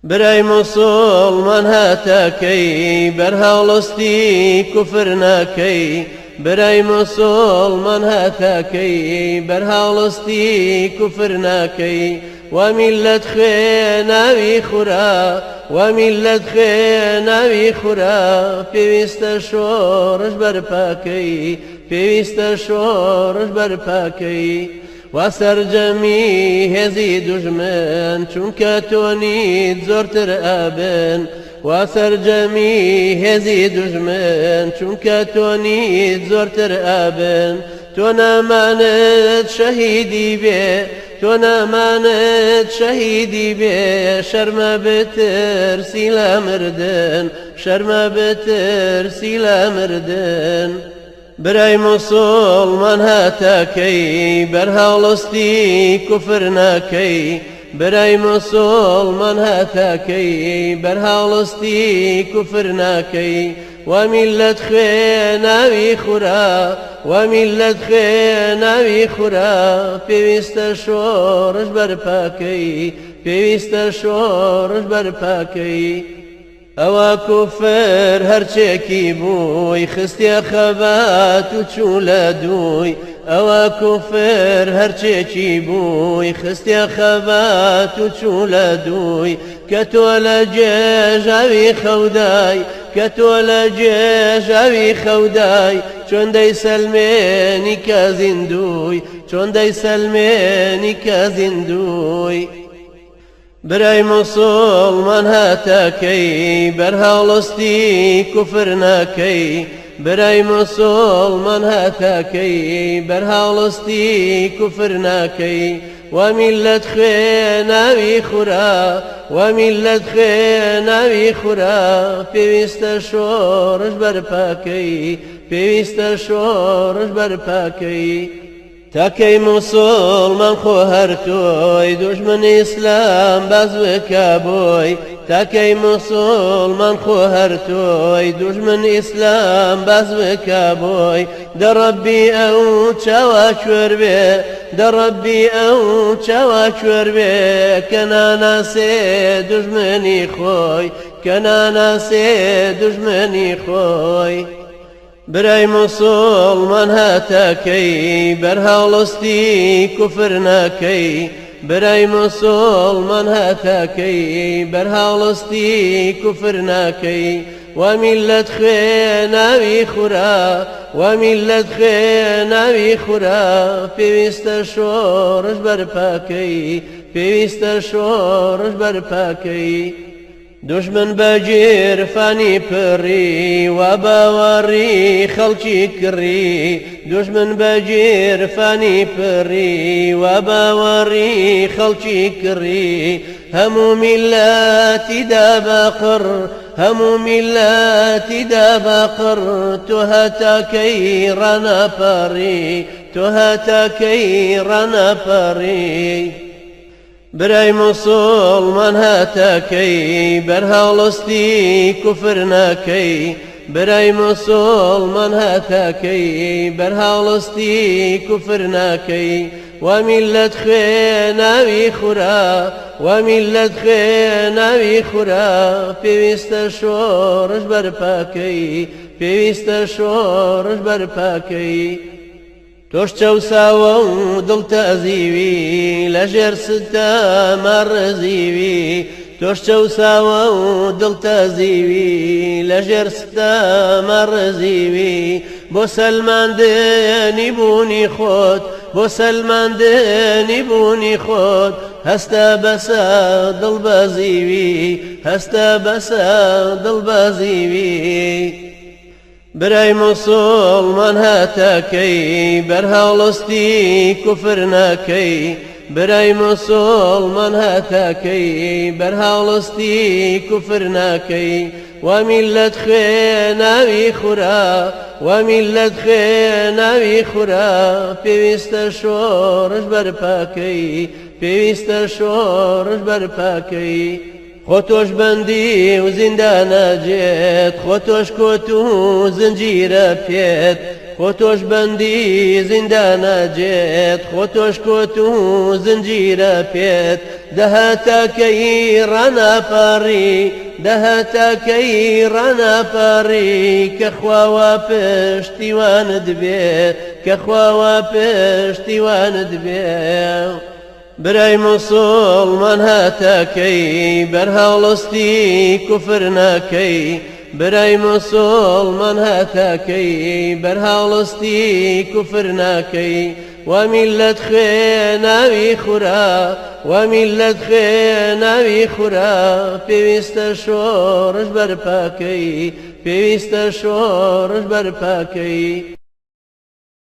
برای مسلمان هاتاکی برهاولستی کفر ناکی برای مسلمان هاتاکی برهاولستی کفر ناکی وملت خوێناوی خورا وملت خوێناوی خورا پێویستە شۆڕش بەرپاکەی پێویستە شۆڕش بەرپاکەی وا سەرجەمی هێزی دوژمن چونکە تۆنیت زۆرتر ئابن وا سەرجەمی هێزی دوژمن چونکە تۆنیت زۆرتر ئابن تۆ نامانت شەهیدی بێ تۆ نامانت شەهیدی بێ شەرمە بترسی لە مردن شەرمە بترسی لە مردن برای مسلمان هاتاکی برهاولستی کفر ناکی برای مسلمان هاتاکی برهاولستی کفر ناکی وملت خوێناوی خورا وملت خوێناوی خورا پێویستە شۆڕش بەرپاکەی پێویستە شۆڕش بەرپاکەی ئەوە کوفر هەرچێکی بووی خستیە خەبات و چوو لە دووی ئەوە کوفر هەرچێکی بووی خستیە خەبات و چوو لە دووی کە تۆ لە جێژاوی خەودای کە تۆ لە جێژاوی خەودای چۆن دەیسەلمێنی کە زیندووی چۆن دەیسەلمێنی کە زیندووی برای مسلمان هاتاکی برهاولستی کفر ناکی برای مسلمان هاتاکی برهاولستی کفر ناکی وملت خوێناوی خورا وملت خوێناوی خورا پێویستە شۆڕش بەرپاکەی پێویستە شۆڕش بەرپاکەی تاکەی مسلمان خۆ هەر تۆی دوژمن ئیسلام باز بکە بۆی تاکەی مسلمان خۆ هەر تۆی دوژمن ئیسلام باز بکە بۆی دەڕەبی ئەو چاوا کوێر بێ دەڕەبی ئەو چاوا کوێر بێ کە ناناسێ دوژمنی خۆی کە ناناسێ دوژمنی خۆی برای مسلمان هاتاکی برهاولستی کفر ناکی برای مسلمان هاتاکی برهاولستی کفر ناکی وملت خوێناوی خورا وملت خوێناوی خورا پێویستە شۆڕش بەرپاکەی پێویستە شۆڕش بەرپاکەی دوژمن بەجێر فانی پڕی وا باوەڕی خەڵکی کڕی دوژمن بەجێر فانی پڕی وا باوەڕی خەڵکی کڕی هەموو میلەتی دابەقڕ هەموو میلەتی دابەقڕ تۆ هەتاکەی ڕەنەپەڕی تۆ هەتاکەی ڕەنەپەڕی برای مسلمان هاتاکی برهاولستی کفر ناکی برای مسلمان هاتاکی برهاولستی کفر ناکی وملت خوێناوی خورا وملت خوێناوی خورا پێویستە شۆڕش بەرپاکەی پێویستە شۆڕش بەرپاکەی تۆش چەوساوە و دڵتەزیوی لەژێر ستەمە ڕزیوی تۆش چەوساوە و دڵتەزیوی لەژێر ستەمە ڕزیوی بۆ سەلماندنی بوونی خۆت بۆ سەلماندنی بوونی خۆت هەستە بەسە دڵبەزیوی هەستە بەسە دڵبەزیوی برای مسلمان هاتاکی برهاولستی کفر ناکی برای مسلمان هاتاکی برهاولستی کفر ناکی وملت خوێناوی خورا وملت خوێناوی خورا پێویستە شۆڕش بەرپاکەی پێویستە شۆڕش بەرپاکەی خۆ تۆش بەندی و زیندانە جێت خۆ تۆش کۆت و زنجیرە پێت خۆ تۆش بەندی زیندانەجێت خۆ تۆش کۆت و زنجیرە پێت دەهاتاکەی ڕەناپەڕی دەهاتاکەی ڕەناپەڕی کە خواوە پشتیوانت بێ کە خواوە پشتیوانت بێ برای موسڵمان هاتاکەی بەرهەڵستی کوفر ناکەی برای موسڵمان هاتاکەی بەرهەڵستی کوفر ناکەی ومیلەت خوێ ناوی خورا ومیلەت خوێ ناوی خورا پێویستە شۆڕش بەرپاکەی پێویستە شۆڕش بەرپاکەی